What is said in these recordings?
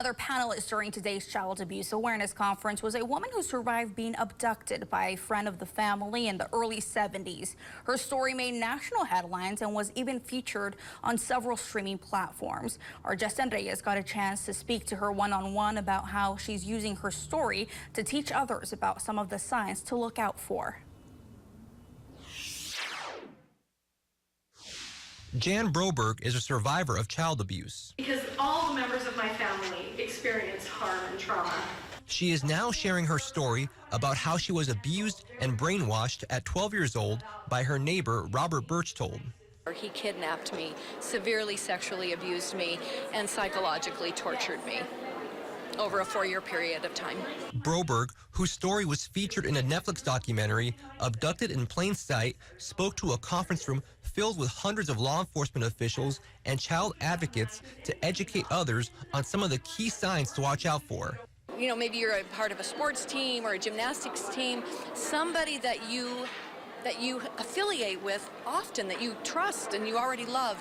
Another panelist during today's Child Abuse Awareness Conference was a woman who survived being abducted by a friend of the family in the early 70s. Her story made national headlines and was even featured on several streaming platforms. Our Justin Reyes got a chance to speak to her one-on-one about how she's using her story to teach others about some of the signs to look out for. Jan Broberg is a survivor of child abuse. Because all the members of my family experienced harm and trauma. She is now sharing her story about how she was abused and brainwashed at 12 years old by her neighbor, Robert Berchtold. He kidnapped me, severely sexually abused me, and psychologically tortured me over a 4-year period of time. Broberg, whose story was featured in a Netflix documentary, Abducted in Plain Sight, spoke to a conference room filled with hundreds of law enforcement officials and child advocates to educate others on some of the key signs to watch out for. You know, maybe you're a part of a sports team or a gymnastics team, somebody that you affiliate with often, that you trust and you already love.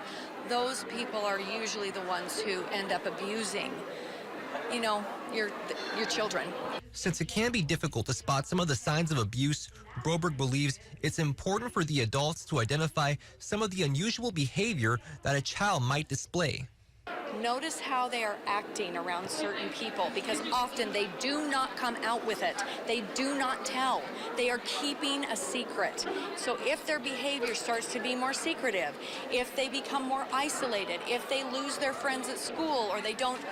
Those people are usually the ones who end up abusing, you know, your children. Since it can be difficult to spot some of the signs of abuse, Broberg believes it's important for the adults to identify some of the unusual behavior that a child might display. Notice how they are acting around certain people, because often they do not come out with it. They do not tell. They are keeping a secret. So if their behavior starts to be more secretive, if they become more isolated, if they lose their friends at school, or they don't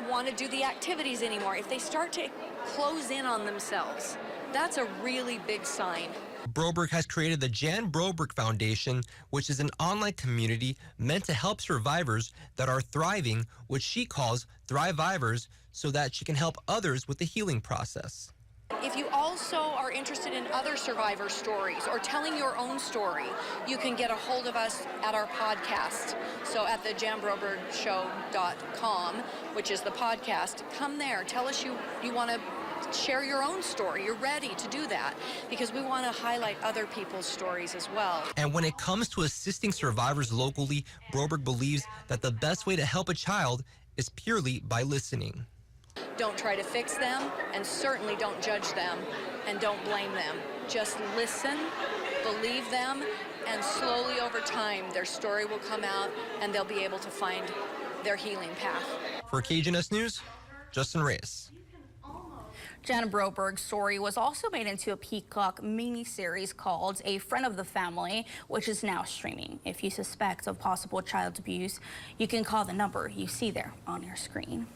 want to do the activities anymore, if they start to close in on themselves, that's a really big sign. Broberg has created the Jan Broberg Foundation, which is an online community meant to help survivors that are thriving, which she calls Thrivivors, so that she can help others with the healing process. If you also are interested in other survivor stories or telling your own story, you can get a hold of us at our podcast. So at the janbrobergshow.com, which is the podcast, come there. Tell us you want to share your own story. You're ready to do that, because we want to highlight other people's stories as well. And when it comes to assisting survivors locally, Broberg believes that the best way to help a child is purely by listening. Don't try to fix them, and certainly don't judge them, and don't blame them. Just listen, believe them, and slowly over time their story will come out and they'll be able to find their healing path. For KGNS News, Justin Reyes. Jan Broberg's story was also made into a Peacock miniseries called A Friend of the Family, which is now streaming. If you suspect of possible child abuse, you can call the number you see there on your screen.